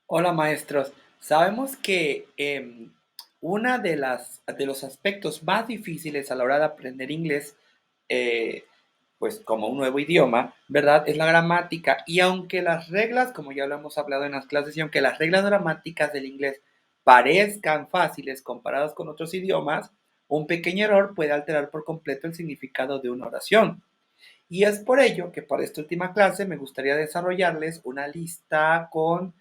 Hola maestros, sabemos que una de los aspectos más difíciles a la hora de aprender inglés, eh, pues como un nuevo idioma, ¿verdad? Es la gramática. Y aunque las reglas, como ya lo hemos hablado en las clases, y aunque las reglas gramáticas del inglés parezcan fáciles comparadas con otros idiomas, un pequeño error puede alterar por completo el significado de una oración. Y es por ello que para esta última clase me gustaría desarrollarles una lista con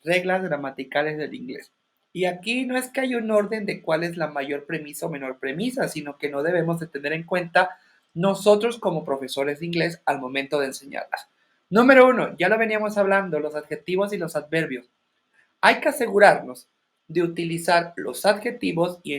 reglas gramaticales del inglés. Y aquí no es que haya un orden de cuál es la mayor premisa o menor premisa, sino que no debemos de tener en cuenta nosotros como profesores de inglés al momento de enseñarlas. Número uno, ya lo veníamos hablando, los adjetivos y los adverbios. Hay que asegurarnos de utilizar los adjetivos y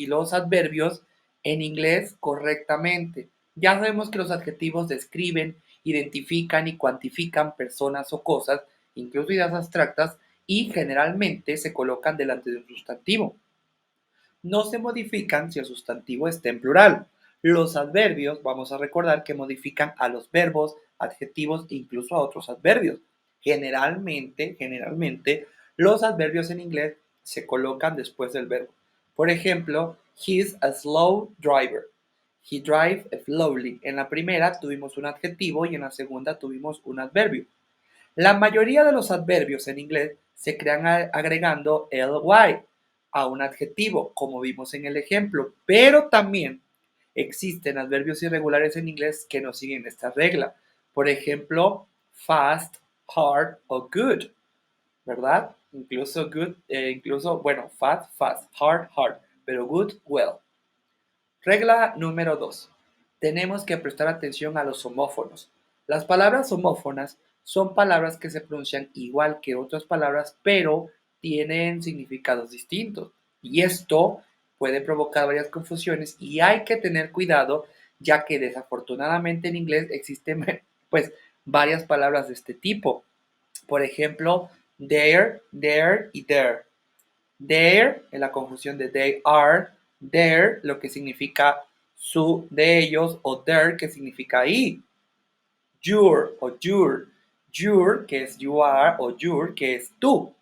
los adverbios en inglés correctamente. Ya sabemos que los adjetivos describen, identifican y cuantifican personas o cosas, incluso ideas abstractas, y generalmente se colocan delante de un sustantivo. No se modifican si el sustantivo está en plural. Los adverbios, vamos a recordar que modifican a los verbos, adjetivos e incluso a otros adverbios. Generalmente, los adverbios en inglés se colocan después del verbo. Por ejemplo, he's a slow driver. He drives slowly. En la primera tuvimos un adjetivo y en la segunda tuvimos un adverbio. La mayoría de los adverbios en inglés se crean agregando ly a un adjetivo, como vimos en el ejemplo, pero también existen adverbios irregulares en inglés que no siguen esta regla. Por ejemplo, fast, hard o good, ¿verdad? Incluso good, bueno, fast, hard, hard, pero good, well. Regla número 2. Tenemos que prestar atención a los homófonos. Las palabras homófonas son palabras que se pronuncian igual que otras palabras, pero tienen significados distintos. Y esto puede provocar varias confusiones y hay que tener cuidado, ya que desafortunadamente en inglés existen pues varias palabras de este tipo. Por ejemplo, there y there. Their, en la conjunción de they are, their, lo que significa su de ellos, o their, que significa y. Your o your, que es you are, o your, que es tú.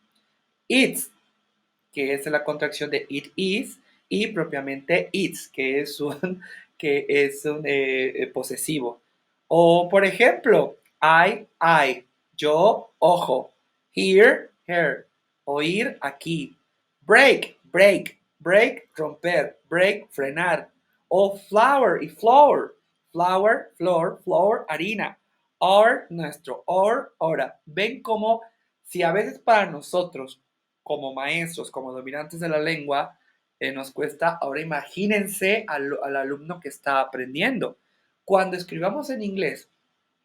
It's, que es la contracción de it is, y propiamente its, que es un posesivo. O, por ejemplo, I, yo, ojo. Here, her, oír, aquí. Break, romper. Break, frenar. O flour y flour. Flour, harina. Or, nuestro, or, hora. Ven como si a veces para nosotros como maestros, como dominantes de la lengua, nos cuesta. Ahora imagínense al alumno que está aprendiendo. Cuando escribamos en inglés,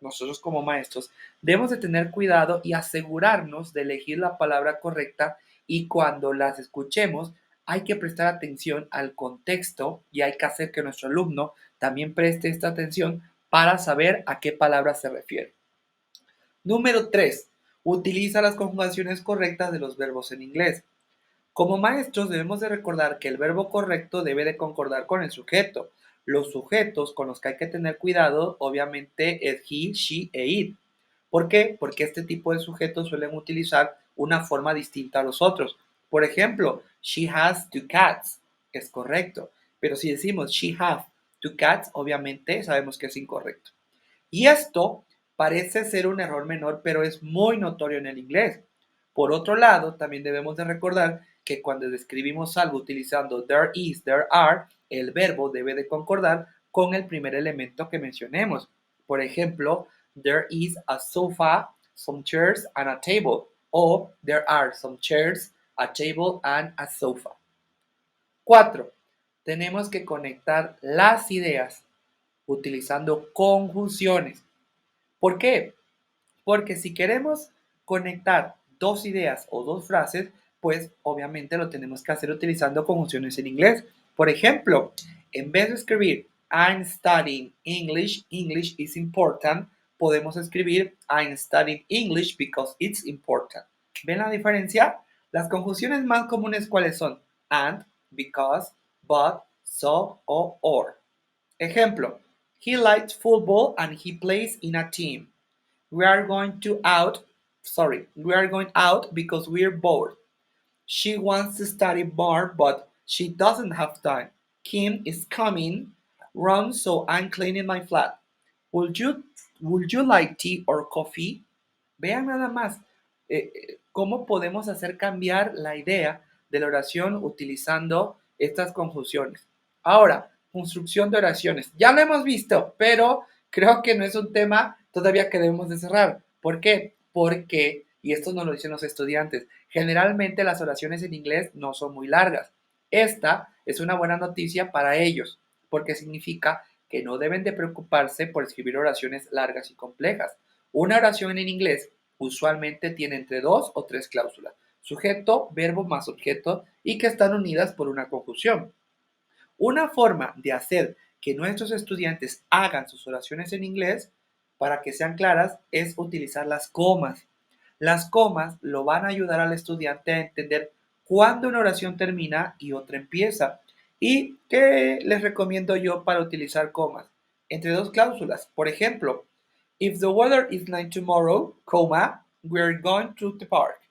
nosotros como maestros, debemos de tener cuidado y asegurarnos de elegir la palabra correcta y cuando las escuchemos, hay que prestar atención al contexto y hay que hacer que nuestro alumno también preste esta atención para saber a qué palabra se refiere. Número 3. Utiliza las conjugaciones correctas de los verbos en inglés. Como maestros debemos de recordar que el verbo correcto debe de concordar con el sujeto. Los sujetos con los que hay que tener cuidado obviamente es he, she e it. ¿Por qué? Porque este tipo de sujetos suelen utilizar una forma distinta a los otros. Por ejemplo, she has two cats. Es correcto. Pero si decimos she have two cats, obviamente sabemos que es incorrecto. Y esto parece ser un error menor, pero es muy notorio en el inglés. Por otro lado, también debemos de recordar que cuando describimos algo utilizando there is, there are, el verbo debe de concordar con el primer elemento que mencionemos. Por ejemplo, there is a sofa, some chairs and a table. O there are some chairs, a table and a sofa. 4. Tenemos que conectar las ideas utilizando conjunciones. ¿Por qué? Porque si queremos conectar dos ideas o dos frases, pues obviamente lo tenemos que hacer utilizando conjunciones en inglés. Por ejemplo, en vez de escribir I'm studying English, English is important, podemos escribir I'm studying English because it's important. ¿Ven la diferencia? Las conjunciones más comunes, ¿cuáles son? And, because, but, so o or. Ejemplo, he likes football and he plays in a team. We are going to out Sorry, we are going out because we're bored. She wants to study more, but she doesn't have time. Kim is coming round, so I'm cleaning my flat. Would you, would you like tea or coffee? Vean nada más cómo podemos hacer cambiar la idea de la oración utilizando estas conjunciones. Ahora, construcción de oraciones. Ya lo hemos visto, pero creo que no es un tema todavía que debemos de cerrar. ¿Por qué? Porque, y esto nos lo dicen los estudiantes, generalmente las oraciones en inglés no son muy largas. Esta es una buena noticia para ellos, porque significa que no deben de preocuparse por escribir oraciones largas y complejas. Una oración en inglés usualmente tiene entre dos o tres cláusulas, sujeto, verbo más objeto, y que están unidas por una conjunción. Una forma de hacer que nuestros estudiantes hagan sus oraciones en inglés, para que sean claras, es utilizar las comas. Las comas lo van a ayudar al estudiante a entender cuándo una oración termina y otra empieza. ¿Y qué les recomiendo yo para utilizar comas? Entre dos cláusulas. Por ejemplo, if the weather is nice tomorrow, coma, we're going to the park.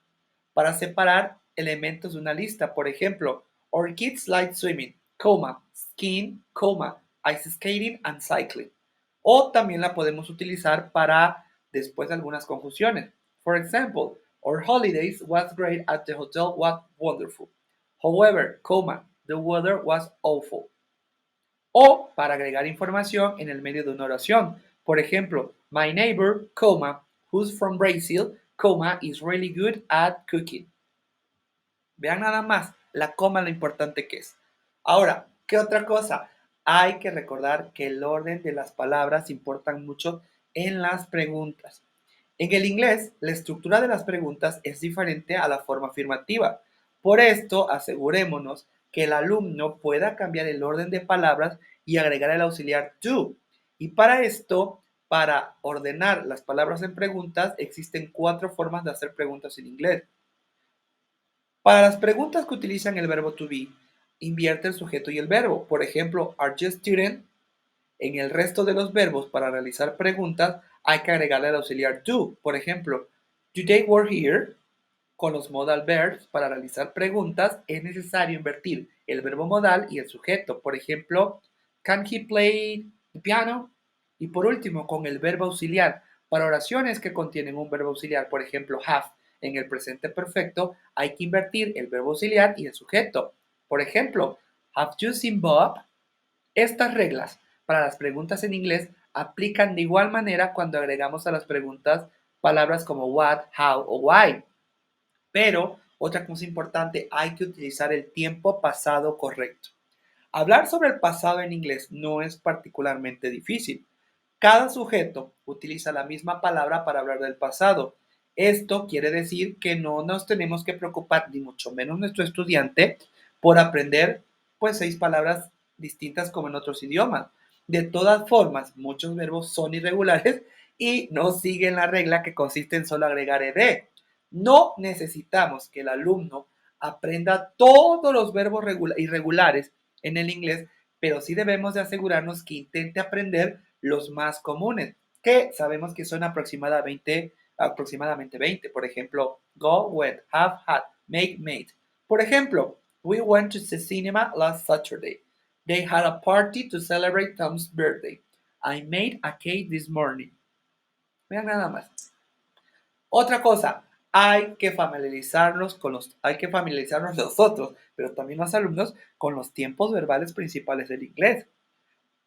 Para separar elementos de una lista. Por ejemplo, our kids like swimming, coma, skiing, coma, ice skating and cycling. O también la podemos utilizar para después de algunas confusiones. For example, our holidays was great at the hotel was wonderful. However, coma, the weather was awful. O para agregar información en el medio de una oración. Por ejemplo, my neighbor, coma, who's from Brazil, coma, is really good at cooking. Vean nada más la coma, lo importante que es. Ahora, ¿qué otra cosa? Hay que recordar que el orden de las palabras importan mucho en las preguntas. En el inglés, la estructura de las preguntas es diferente a la forma afirmativa. Por esto, asegurémonos que el alumno pueda cambiar el orden de palabras y agregar el auxiliar to. Y para esto, para ordenar las palabras en preguntas, existen 4 formas de hacer preguntas en inglés. Para las preguntas que utilizan el verbo to be, invierte el sujeto y el verbo. Por ejemplo, are you a student? En el resto de los verbos para realizar preguntas hay que agregarle el auxiliar do. Por ejemplo, do they work here? Con los modal verbs para realizar preguntas es necesario invertir el verbo modal y el sujeto. Por ejemplo, can he play the piano? Y por último, con el verbo auxiliar. Para oraciones que contienen un verbo auxiliar, por ejemplo, have, en el presente perfecto, hay que invertir el verbo auxiliar y el sujeto. Por ejemplo, have you seen Bob? Estas reglas para las preguntas en inglés aplican de igual manera cuando agregamos a las preguntas palabras como what, how o why. Pero otra cosa importante, hay que utilizar el tiempo pasado correcto. Hablar sobre el pasado en inglés no es particularmente difícil. Cada sujeto utiliza la misma palabra para hablar del pasado. Esto quiere decir que no nos tenemos que preocupar, ni mucho menos nuestro estudiante, por aprender pues 6 palabras distintas como en otros idiomas. De todas formas, muchos verbos son irregulares y no siguen la regla que consiste en solo agregar ed. No necesitamos que el alumno aprenda todos los verbos irregulares en el inglés, pero sí debemos de asegurarnos que intente aprender los más comunes, que sabemos que son aproximadamente 20. Por ejemplo, go, went, have, had, make, made. Por ejemplo, we went to the cinema last Saturday. They had a party to celebrate Tom's birthday. I made a cake this morning. Vean nada más. Otra cosa, hay que familiarizarnos nosotros, pero también los alumnos, con los tiempos verbales principales del inglés.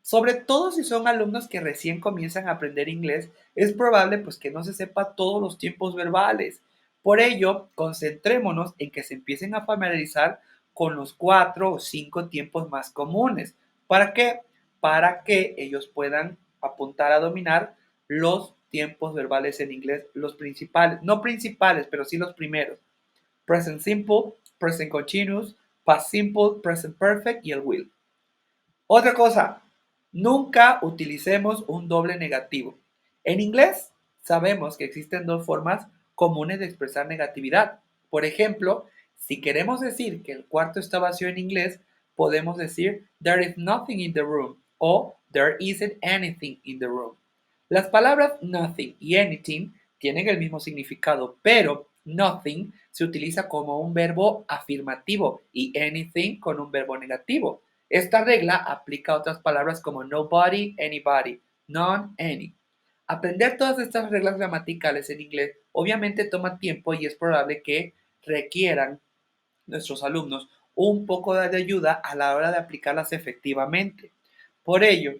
Sobre todo si son alumnos que recién comienzan a aprender inglés, es probable pues que no se sepa todos los tiempos verbales. Por ello, concentrémonos en que se empiecen a familiarizar con los 4 o 5 tiempos más comunes. ¿Para qué? Para que ellos puedan apuntar a dominar los tiempos verbales en inglés, los principales, no principales, pero sí los primeros. Present simple, present continuous, past simple, present perfect y el will. Otra cosa, nunca utilicemos un doble negativo. En inglés sabemos que existen 2 formas comunes de expresar negatividad. Por ejemplo, si queremos decir que el cuarto está vacío en inglés, podemos decir there is nothing in the room o there isn't anything in the room. Las palabras nothing y anything tienen el mismo significado, pero nothing se utiliza como un verbo afirmativo y anything con un verbo negativo. Esta regla aplica a otras palabras como nobody, anybody, none, any. Aprender todas estas reglas gramaticales en inglés obviamente toma tiempo y es probable que requieran nuestros alumnos un poco de ayuda a la hora de aplicarlas efectivamente. Por ello,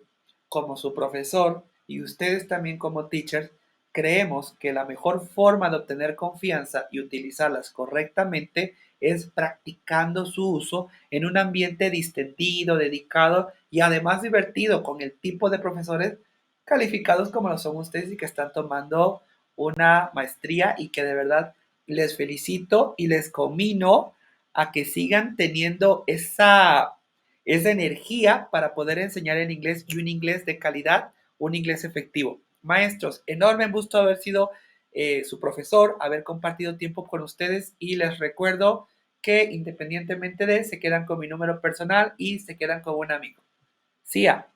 como su profesor y ustedes también como teachers, creemos que la mejor forma de obtener confianza y utilizarlas correctamente es practicando su uso en un ambiente distendido, dedicado y además divertido con el tipo de profesores calificados como lo son ustedes y que están tomando una maestría y que de verdad les felicito y les comino a que sigan teniendo esa energía para poder enseñar en inglés y un inglés de calidad, un inglés efectivo. Maestros, enorme gusto haber sido su profesor, haber compartido tiempo con ustedes y les recuerdo que independientemente de, se quedan con mi número personal y se quedan con un amigo. See ya.